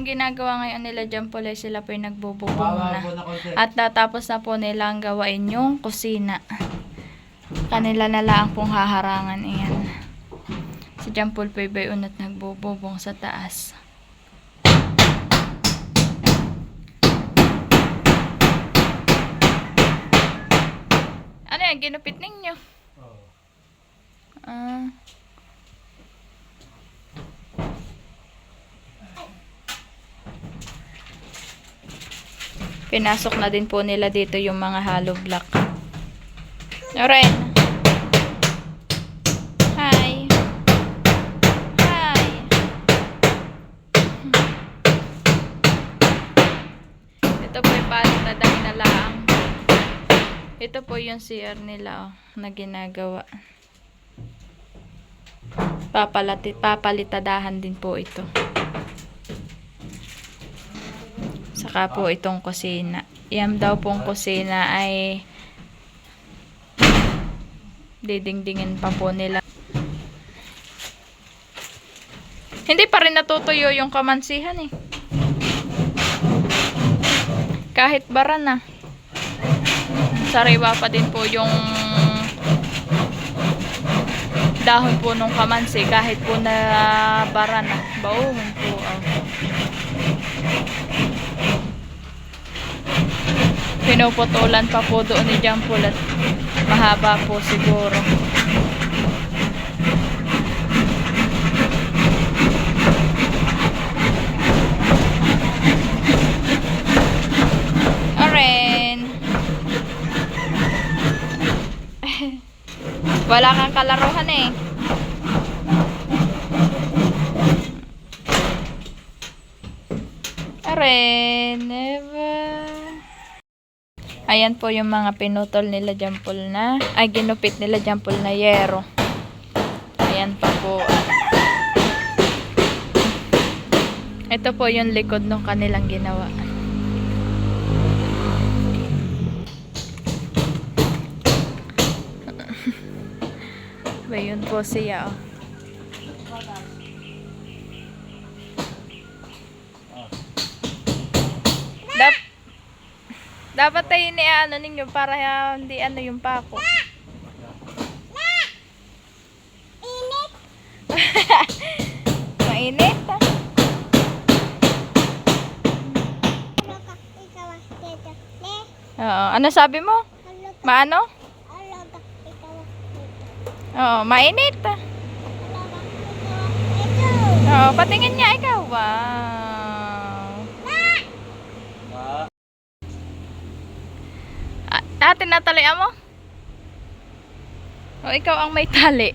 ginagawa ngayon nila dyan po, sila po yung nagbububong na. At natapos na po nila ang gawain yung kusina. Kanila na lang pong haharangan. Ayan. Si John Paul po iba'y unat nagbububong sa taas. Ano yan? Ginupit ninyo? Pinasok na din po nila dito yung mga hollow block. Alright. Hi. Hi. Ito po yung palitadahin na lang. Ito po yung CR nila na ginagawa. Papalitadahan din po ito. Saka po itong kusina. Yan daw pong kusina ay didingdingin pa po nila. Hindi pa rin natutuyo yung kamansihan eh. Kahit bara na. Sariwa pa din po yung dahon po nung kamansi kahit po na bara na. Bauhon po. Pinuputulan pa po doon ni John Paul at mahaba po siguro. Oren. Wala kang kalaruhan eh. Oren. Never. Ayan po yung mga pinutol nila John Paul na, ay ginupit nila John Paul na yero. Ayan pa po. Ito po yung likod ng kanilang ginawa. Ba yun po siya oh. Dapat tayo ano ninyo para hindi ano yung pako. Init. Mainit. Oo, ano sabi mo? Maano? Oo, mainit. Oo, patingin niya ikaw. Wow. Tinatalian mo? O ikaw ang may tali.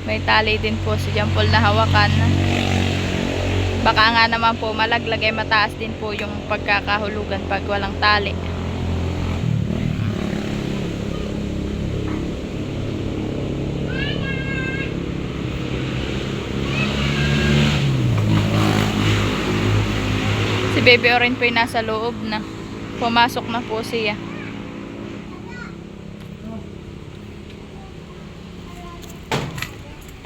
May tali din po si John Paul na hawakan. Baka nga naman po malaglag ay mataas din po yung pagkakahulugan pag walang tali. Si Baby Oren po yung nasa loob na. Pumasok na po siya.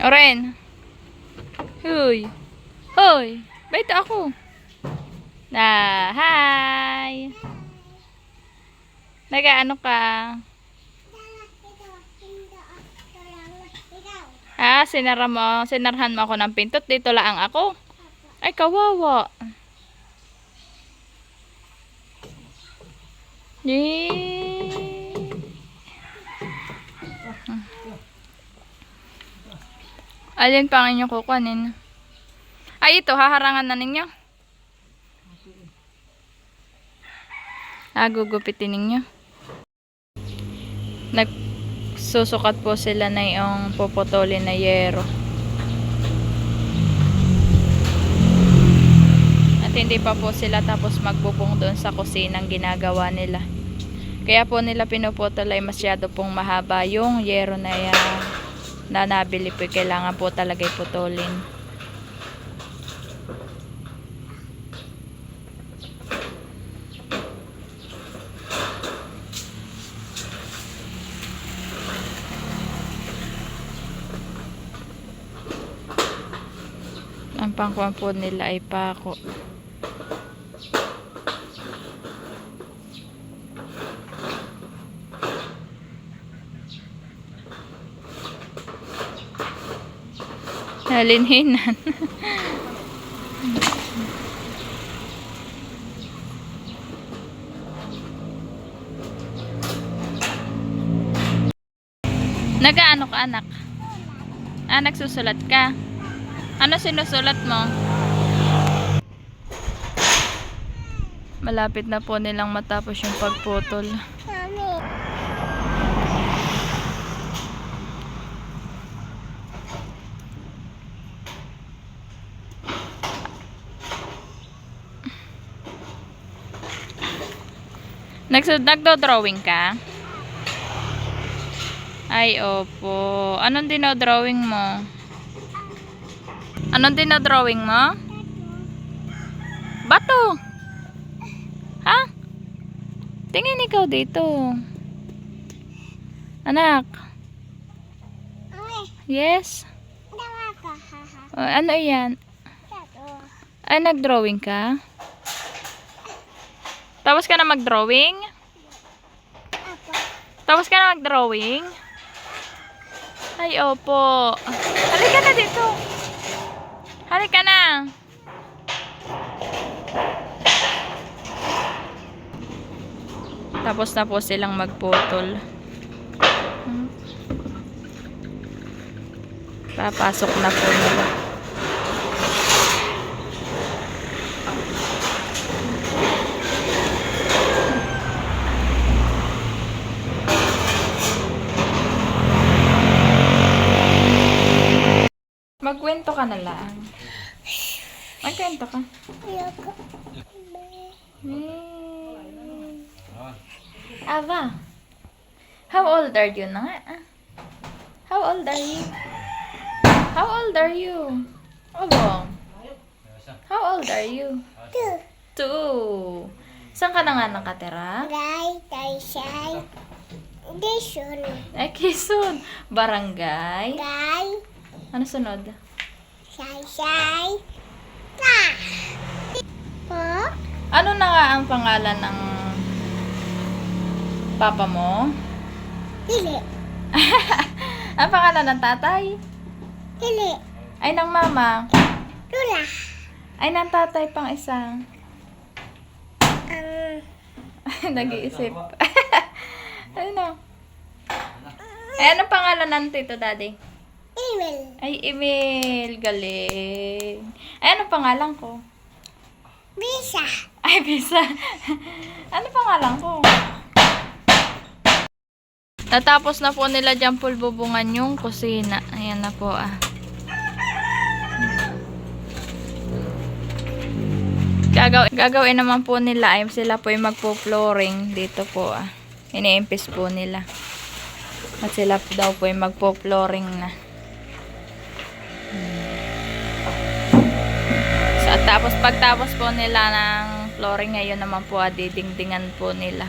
Oren. Hoy. Hoy. Baita ako. Hi. Nag-ano ka? Sinarhan mo ako ng pintot. Dito lang ako. Ay, kawawa. Alin pa ang inyong kukunin? Ay, ito, haharangan na ninyo. Gugupitin ninyo. Nagsusukat po sila na yung puputulin na yero. At hindi pa po sila tapos magbubong doon sa kusinang ginagawa nila. Kaya po nila pinuputol ay masyado pong mahaba yung yero na yan. Na nabili po, kailangan po talaga iputulin. pangkuhan po nila ay pako. Nalinhinan. Nagaano ka, anak? Ah, nagsusulat ka? Ano sinusulat mo? Malapit na po nilang matapos yung pagputol. Nagdo-drawing ka? Ay, opo. Anong dinodrawing mo? Anong dinodrawing mo? Bato! Ha? Tingin ikaw dito. Anak. Yes? Ano yan? Ay, nagdrawing ka? Tapos ka na mag-drawing? Tapos ka na mag-drawing? Ay, opo. Halika na dito. Halika na. Tapos na po silang magputol. Papasok na po nila. Magkwento ka na lang. Magkwento ka. Ava, how old are you na nga? How old are you? How old are you? Ava, how old are you? 2. Saan ka na nga nakatira? Ay, Quezon. Barangay? Ano sunod? Ano na nga ang pangalan ng papa mo? Dili. Ang pangalan ng tatay? Dili. Ay, ng mama? Lula. Ay, ng tatay pang isa. Nag-iisip. Ano? Ay, anong pangalan ng tito, daddy? Email. Ay, Emil. Galing. Ay, anong pangalan ko? Bisa. Ay, Bisa. Ano pangalan ko? Natapos na po nila dyan pulbubungan yung kusina. Ayan na po ah. Gagawin naman po nila ay sila po yung magpo-flooring dito po ah. Iniimpis po nila. At sila po daw po yung magpo-flooring na. So, tapos pagtapos po nila ng flooring ngayon naman po didingdingan po nila.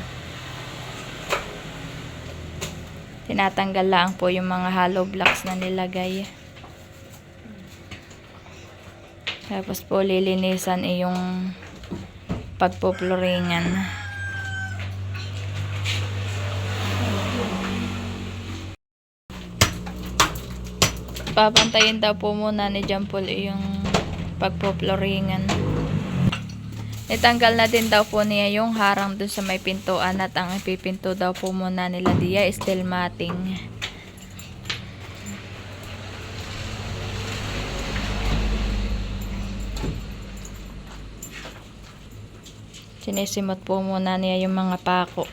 Tinatanggal lang po yung mga hollow blocks na nilagay. Tapos po lilinisan yung pagpo-flooringan. Papantayin daw po muna ni Jampol yung pagpo-flooringan. Itanggal na din daw po niya yung harang dun sa may pintuan at ang ipipinto daw po muna nila diya steel matting. Sinisimot po muna niya yung mga pako.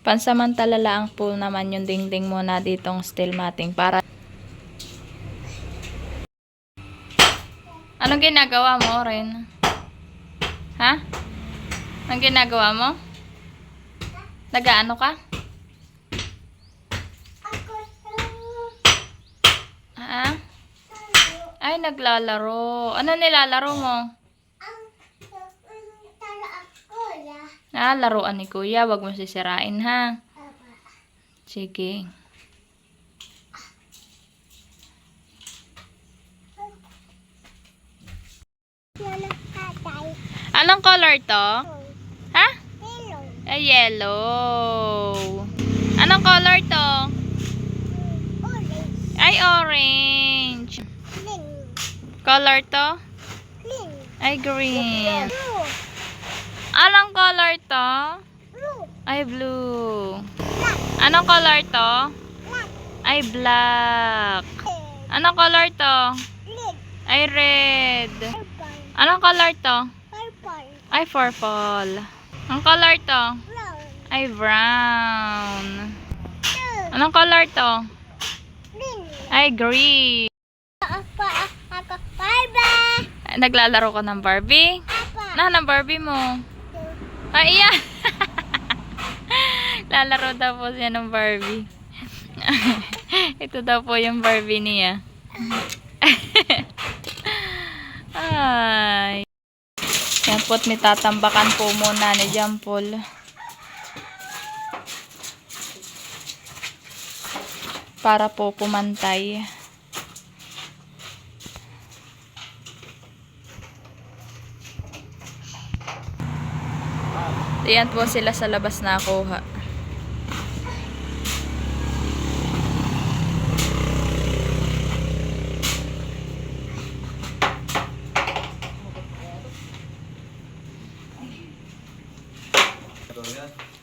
Pansamantala lang po naman yung dingding muna ditong steel matting para. Anong ginagawa mo, Ren? Ha? Anong ginagawa mo? Nag-aano ka? Ha? Ay, naglalaro. Ano nilalaro mo? Ah, laruan ni Kuya. Wag mo sisirain, ha? Sige. Yellow tatay. Anong color to? Ha? Yellow. Ay, yellow. Anong color to? Orange. Ay, orange. Green. Color to? Green. Ay, green. Blue. Anong color to? Blue. Ay, blue. Black. Anong color to? Black. Ay, black. Red. Anong color to? Red. Ay, red. Purple. Anong color to? Purple. Ay, purple. Anong color to? Brown. Ay, brown. Blue. Anong color to? Green. Ay, green. Ako. Bye-bye. Ay, naglalaro ka ng Barbie? Apa. Na, ng Barbie mo. Ay, iyan. Lalaro daw po siya ng Barbie. Ito daw po yung Barbie niya. Ay. Yan po't may tatambakan po muna ni Jampol. Para po pumantay. Ayan po sila sa labas na kuha.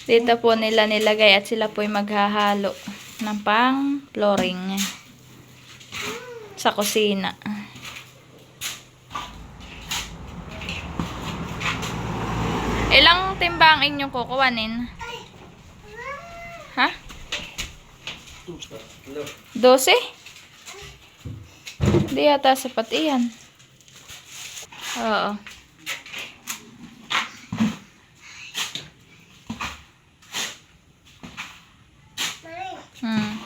Dito po nila nilagay at sila po ay maghahalo ng pang flooring sa kusina. Ilang timba ang inyong kukuhanin? Ha? 12? Hindi yata sapat iyan. Oo. Hmm.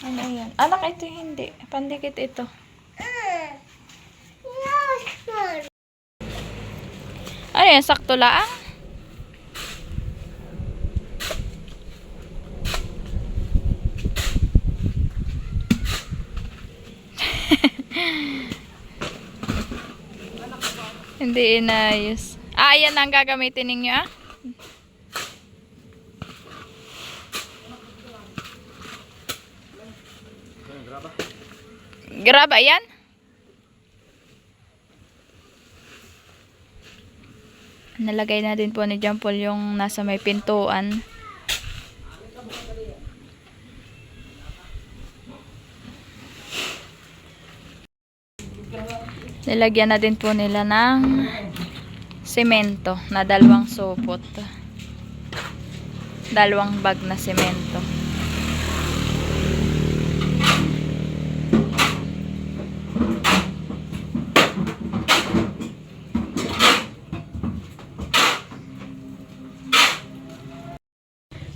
Ano yan? Anak, ito hindi. Pandikit ito. Ano yan? Sakto lang? Hindi inayos. Ah, ayan ang gagamitin ninyo ah? Graba yan? Nalagay na din po ni Jampol yung nasa may pintuan. Nilagyan na din po nila ng semento na 2 supot. 2 bag na semento.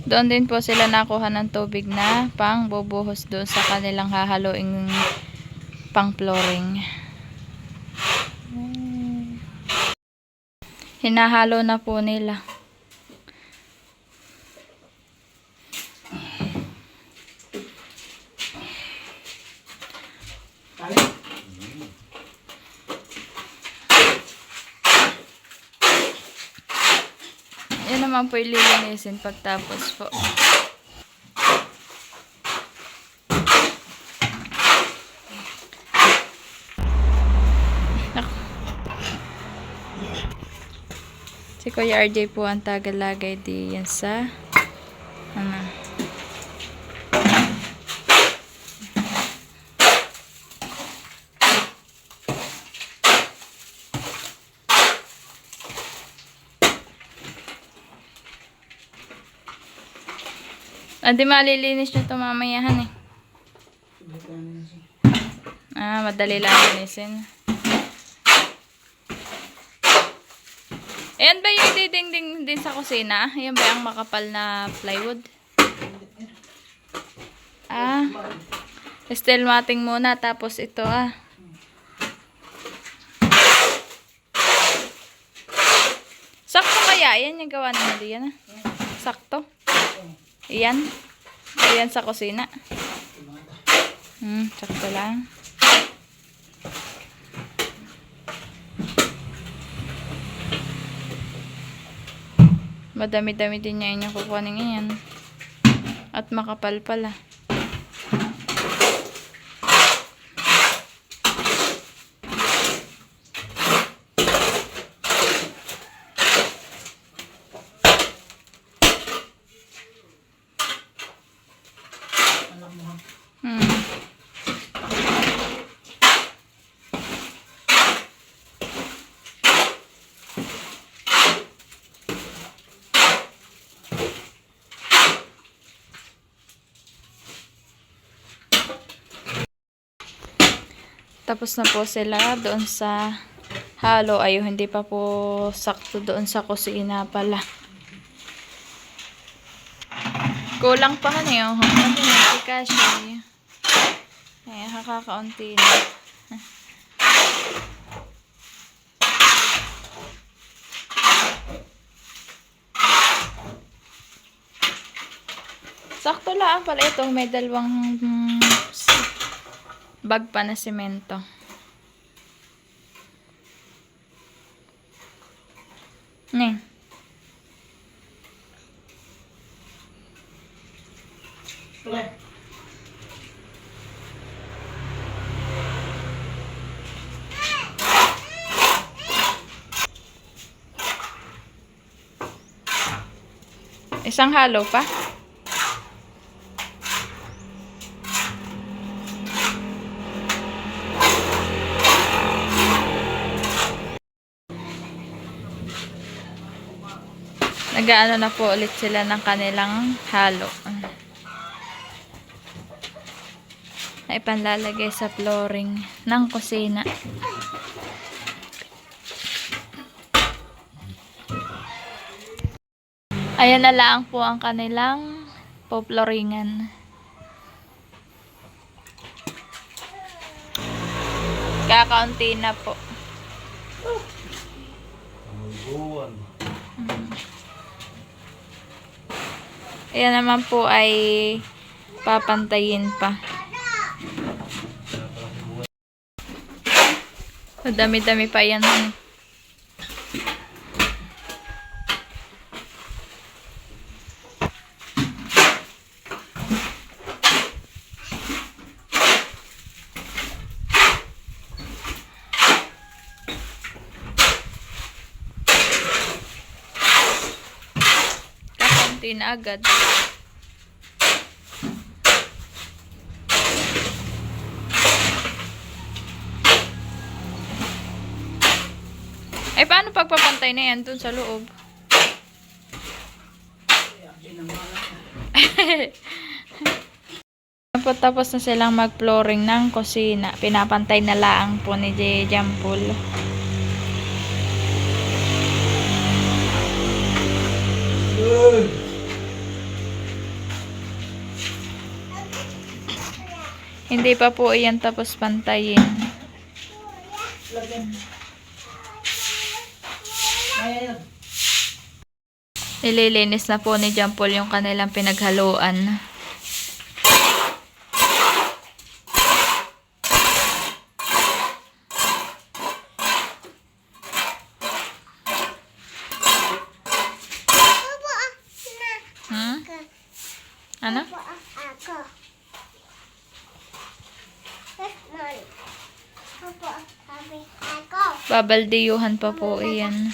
Doon din po sila nakuha ng tubig na pang bubuhos doon sa kanilang hahaluing pang flooring. Hinahalo na po nila. Yan naman po ililinisin pagtapos po. Si Kuya RJ po ang tagalagay diyan sa ano. Hindi malilinis nyo ito mamayahan eh. Ah, madali lang linisin. Ayan ba yung didingding din sa kusina? Ayan ba ang makapal na plywood? Ah, steel matting muna tapos ito ah. Sakto kaya? Ayan yung gawa nila diyan ah. Sakto. Iyan. Iyan sa kusina. Sakto lang. Madami-dami din niya yung kukunin ngayon. At makapal pala. Tapos na po sila doon sa halo. Ayo, hindi pa po sakto doon sa kusina pala. Kulang pa ka niyo. Hindi na kasi. Ay, kakakaunti na. Sakto lang pala ito. May dalawang bag pa na semento. Nih. Isang halo pa? Nag-aano na po ulit sila ng kanilang halo. Ay panlalagay sa flooring ng kusina. Ayan na lang po ang kanilang po-flooringan. Kakaunti na po. Ayan naman po ay papantayin pa. Dami-dami pa yan. Kakunti na agad. Eh, paano pagpapantay na yan dun sa loob? Tapos na silang mag-flooring ng kusina. Pinapantay na lang po ni Jampol. Hindi pa po iyan tapos pantayin. Nililinis na po ni Jampol yung kanilang pinaghaluan. Ano? Babaldiyuhan pa po iyan.